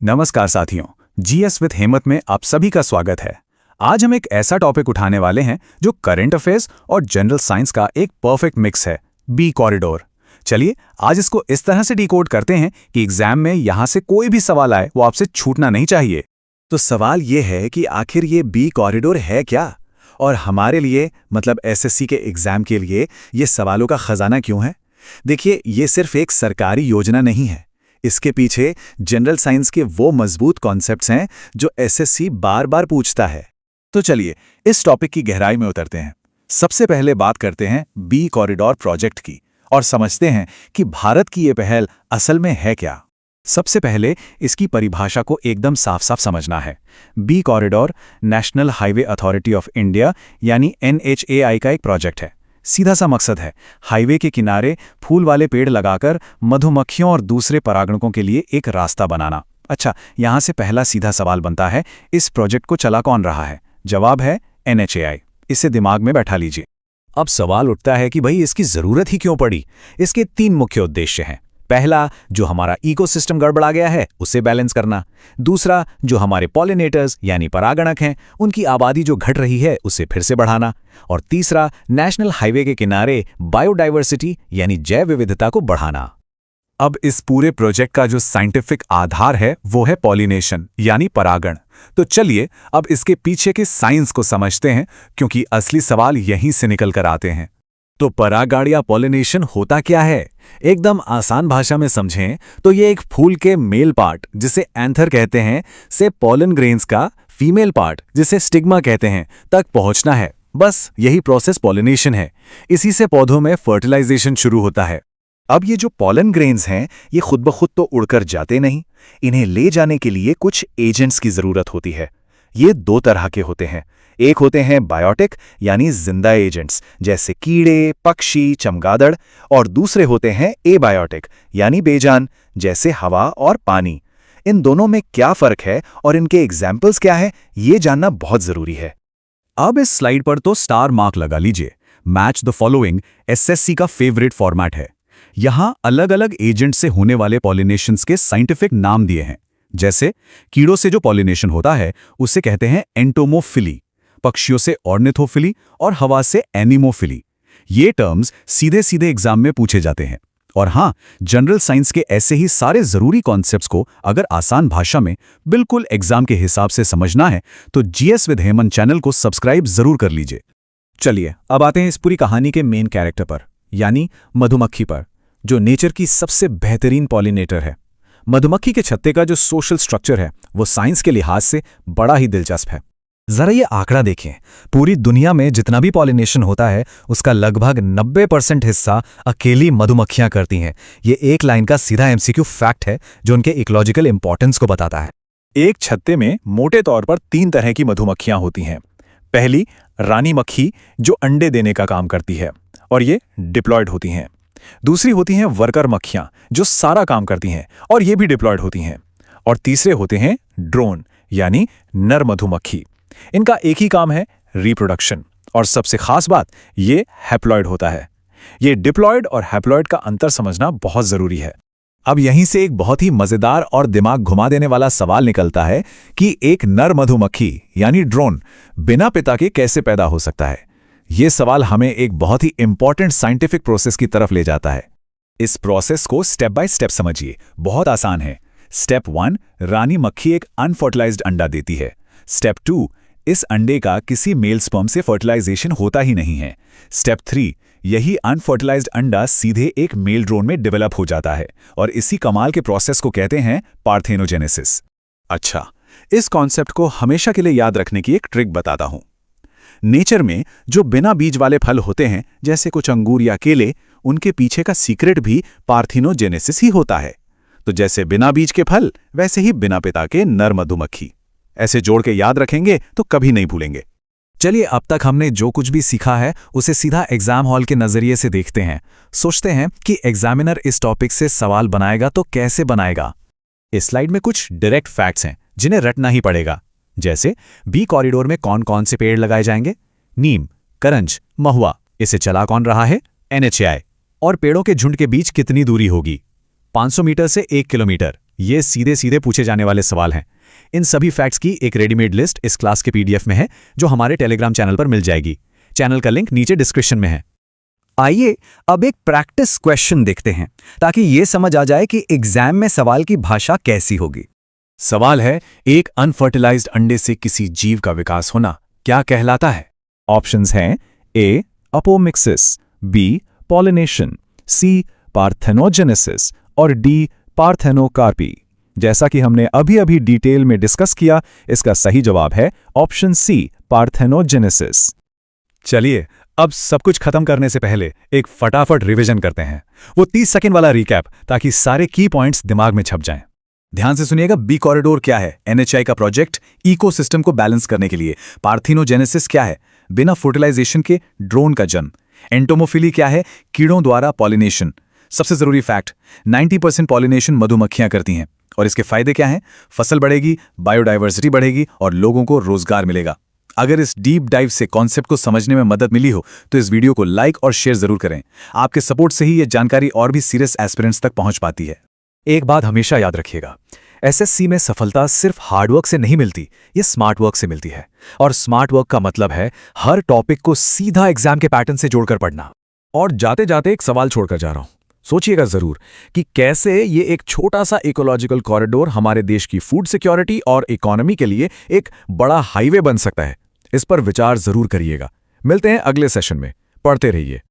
नमस्कार साथियों, GS with हेमत में आप सभी का स्वागत है। आज हम एक ऐसा टॉपिक उठाने वाले हैं जो करंट अफेयर्स और जनरल साइंस का एक परफेक्ट मिक्स है, बी कॉरिडोर। चलिए आज इसको इस तरह से डिकोड करते हैं कि एग्जाम में यहां से कोई भी सवाल आए वो आपसे छूटना नहीं चाहिए। तो सवाल ये है कि आखिर ये बी कॉरिडोर है क्या, और हमारे लिए मतलब एसएससी के एग्जाम के लिए ये सवालों का खजाना क्यों है। देखिए, ये सिर्फ एक सरकारी योजना नहीं है। इसके पीछे जनरल साइंस के वो मजबूत कॉन्सेप्ट्स हैं जो एसएससी बार बार पूछता है। तो चलिए इस टॉपिक की गहराई में उतरते हैं। सबसे पहले बात करते हैं बी कॉरिडोर प्रोजेक्ट की और समझते हैं कि भारत की ये पहल असल में है क्या। सबसे पहले इसकी परिभाषा को एकदम साफ साफ समझना है। बी corridor national highway authority of India यानी NHAI का एक प्रोजेक्ट है। सीधा सा मकसद है हाईवे के किनारे फूल वाले पेड़ लगाकर मधुमक्खियों और दूसरे परागणकों के लिए एक रास्ता बनाना। अच्छा, यहां से पहला सीधा सवाल बनता है, इस प्रोजेक्ट को चला कौन रहा है? जवाब है NHAI। इसे दिमाग में बैठा लीजिए। अब सवाल उठता है कि भाई इसकी जरूरत ही क्यों पड़ी? इसके 3 मुख्य उद्देश्य हैं। पहला, जो हमारा इकोसिस्टम गड़बड़ा गया है उसे बैलेंस करना। दूसरा, जो हमारे पॉलिनेटर्स यानी परागणक हैं उनकी आबादी जो घट रही है उसे फिर से बढ़ाना। और तीसरा, नेशनल हाईवे के किनारे बायोडाइवर्सिटी यानी जैव विविधता को बढ़ाना। अब इस पूरे प्रोजेक्ट का जो साइंटिफिक आधार है वो है पॉलिनेशन यानी परागण। तो चलिए अब इसके पीछे के साइंस को समझते हैं, क्योंकि असली सवाल यहीं से निकल कर आते हैं। तो परागण या पॉलिनेशन होता क्या है? एकदम आसान भाषा में समझें तो ये एक फूल के मेल पार्ट जिसे एंथर कहते हैं से पॉलन ग्रेन्स का फीमेल पार्ट जिसे स्टिग्मा कहते हैं तक पहुंचना है। बस यही प्रोसेस पॉलिनेशन है। इसी से पौधों में फर्टिलाइजेशन शुरू होता है। अब ये जो पॉलन ग्रेन्स हैं ये खुद ब खुद तो उड़कर जाते नहीं, इन्हें ले जाने के लिए कुछ एजेंट्स की जरूरत होती है। ये 2 तरह के होते हैं। एक होते हैं बायोटिक यानी जिंदा एजेंट्स जैसे कीड़े, पक्षी, चमगादड़, और दूसरे होते हैं एबायोटिक यानी बेजान जैसे हवा और पानी। इन दोनों में क्या फर्क है और इनके एग्जाम्पल्स क्या है, ये जानना बहुत जरूरी है। अब इस स्लाइड पर तो स्टार मार्क लगा लीजिए। मैच द फॉलोइंग एसएससी का फेवरेट फॉर्मेट है। यहां अलग अलग एजेंट से होने वाले पॉलिनेशंस के साइंटिफिक नाम दिए हैं। जैसे कीड़ों से जो पॉलिनेशन होता है उसे कहते हैं एंटोमोफिली, पक्षियों से ऑर्निथोफिली और हवा से एनिमोफिली। ये टर्म्स सीधे सीधे एग्जाम में पूछे जाते हैं। और हां, जनरल साइंस के ऐसे ही सारे जरूरी कॉन्सेप्ट्स को अगर आसान भाषा में बिल्कुल एग्जाम के हिसाब से समझना है तो जीएस विद हेमंत चैनल को सब्सक्राइब जरूर कर लीजिए। चलिए अब आते हैं इस पूरी कहानी के मेन कैरेक्टर पर, यानी मधुमक्खी पर, जो नेचर की सबसे बेहतरीन पॉलिनेटर है। मधुमक्खी के छत्ते का जो सोशल स्ट्रक्चर है वो साइंस के लिहाज से बड़ा ही दिलचस्प है। जरा ये आंकड़ा देखें, पूरी दुनिया में जितना भी पॉलिनेशन होता है उसका लगभग 90% हिस्सा अकेली मधुमक्खियां करती हैं। ये एक लाइन का सीधा एमसीक्यू फैक्ट है जो उनके इकोलॉजिकल इंपॉर्टेंस को बताता है। एक छत्ते में मोटे तौर पर 3 तरह की मधुमक्खियां होती हैं। पहली, रानी मक्खी जो अंडे देने का काम करती है और ये डिप्लॉयड होती हैं। दूसरी होती हैं वर्कर मक्खियां जो सारा काम करती हैं और ये भी डिप्लॉयड होती हैं। और तीसरे होते हैं ड्रोन यानी नर मधुमक्खी। इनका एक ही काम है, रिप्रोडक्शन। और सबसे खास बात, ये हैप्लॉयड होता है। ये डिप्लॉयड और हैप्लॉयड का अंतर समझना बहुत जरूरी है। अब यहीं से एक बहुत ही मजेदार और दिमाग घुमा देने वाला सवाल निकलता है कि एक नर मधुमक्खी यानी ड्रोन बिना पिता के कैसे पैदा हो सकता है। ये सवाल हमें एक बहुत ही इंपॉर्टेंट साइंटिफिक प्रोसेस की तरफ ले जाता है। इस प्रोसेस को स्टेप बाय स्टेप समझिए, बहुत आसान है। स्टेप 1, रानी मक्खी एक अनफर्टिलाइज्ड अंडा देती है। स्टेप 2, इस अंडे का किसी मेल स्पर्म से फर्टिलाइजेशन होता ही नहीं है। स्टेप 3, यही अनफर्टिलाइज्ड अंडा सीधे एक मेल ड्रोन में डेवलप हो जाता है और इसी कमाल के प्रोसेस को कहते हैं पार्थेनोजेनेसिस। अच्छा, इस कॉन्सेप्ट को हमेशा के लिए याद रखने की एक ट्रिक बताता हूं। नेचर में जो बिना बीज वाले फल होते हैं जैसे कुछ अंगूर या केले, उनके पीछे का सीक्रेट भी पार्थेनोजेनेसिस ही होता है। तो जैसे बिना बीज के फल, वैसे ही बिना पिता के नर मधुमक्खी। ऐसे जोड़ के याद रखेंगे तो कभी नहीं भूलेंगे। चलिए अब तक हमने जो कुछ भी सीखा है उसे सीधा एग्जाम हॉल के नजरिए से देखते हैं। सोचते हैं कि एग्जामिनर इस टॉपिक से सवाल बनाएगा तो कैसे बनाएगा। इस स्लाइड में कुछ डायरेक्ट फैक्ट्स हैं जिन्हें रटना ही पड़ेगा। जैसे बी कॉरिडोर में कौन कौन से पेड़ लगाए जाएंगे? नीम, करंज, महुआ। इसे चला कौन रहा है? NHAI। और पेड़ों के झुंड के बीच कितनी दूरी होगी? 500 मीटर से 1 किलोमीटर। ये सीधे सीधे पूछे जाने वाले सवाल हैं। इन सभी फैक्ट्स की एक रेडीमेड लिस्ट इस क्लास के पीडीएफ में है, जो हमारे टेलीग्राम चैनल पर मिल जाएगी। चैनल का लिंक नीचे डिस्क्रिप्शन में है। आइए अब एक प्रैक्टिस क्वेश्चन देखते हैं, ताकि ये समझ आ जाए कि एग्जाम में सवाल की भाषा कैसी होगी। सवाल है, एक अनफर्टिलाइज्ड अंडे से किसी जीव का विकास होना क्या कहलाता है? ऑप्शंस हैं ए अपोमिक्सिस, बी पॉलिनेशन, सी पार्थेनोजेनेसिस और डी पार्थेनोकार्पी। जैसा कि हमने अभी अभी डिटेल में डिस्कस किया, इसका सही जवाब है ऑप्शन सी पार्थेनोजेनेसिस। चलिए अब सब कुछ खत्म करने से पहले एक फटाफट रिवीजन करते हैं, वो 30 सेकंड वाला रिकैप, ताकि सारे की पॉइंट्स दिमाग में छप जाएं। ध्यान से सुनिएगा। बी कॉरिडोर क्या है? एनएचआई का प्रोजेक्ट इकोसिस्टम को बैलेंस करने के लिए। पार्थेनोजेनेसिस क्या है? बिना फर्टिलाइजेशन के ड्रोन का जन्म। एंटोमोफिली क्या है? कीड़ों द्वारा पॉलिनेशन। सबसे जरूरी फैक्ट, 90% पॉलिनेशन मधुमक्खियां करती हैं। और इसके फायदे क्या हैं? फसल बढ़ेगी, बायोडाइवर्सिटी बढ़ेगी और लोगों को रोजगार मिलेगा। अगर इस डीप डाइव से कॉन्सेप्ट को समझने में मदद मिली हो तो इस वीडियो को लाइक और शेयर जरूर करें। आपके सपोर्ट से ही ये जानकारी और भी सीरियस एस्पिरेंट्स तक पहुंच पाती है। एक बात हमेशा याद रखिएगा, एसएससी में सफलता सिर्फ हार्डवर्क से नहीं मिलती, ये स्मार्ट वर्क से मिलती है। और स्मार्ट वर्क का मतलब है हर टॉपिक को सीधा एग्जाम के पैटर्न से जोड़कर पढ़ना। और जाते जाते एक सवाल छोड़कर जा रहा हूं, सोचिएगा जरूर कि कैसे ये एक छोटा सा इकोलॉजिकल कॉरिडोर हमारे देश की फूड सिक्योरिटी और इकोनॉमी के लिए एक बड़ा हाईवे बन सकता है। इस पर विचार जरूर करिएगा। मिलते हैं अगले सेशन में। पढ़ते रहिए।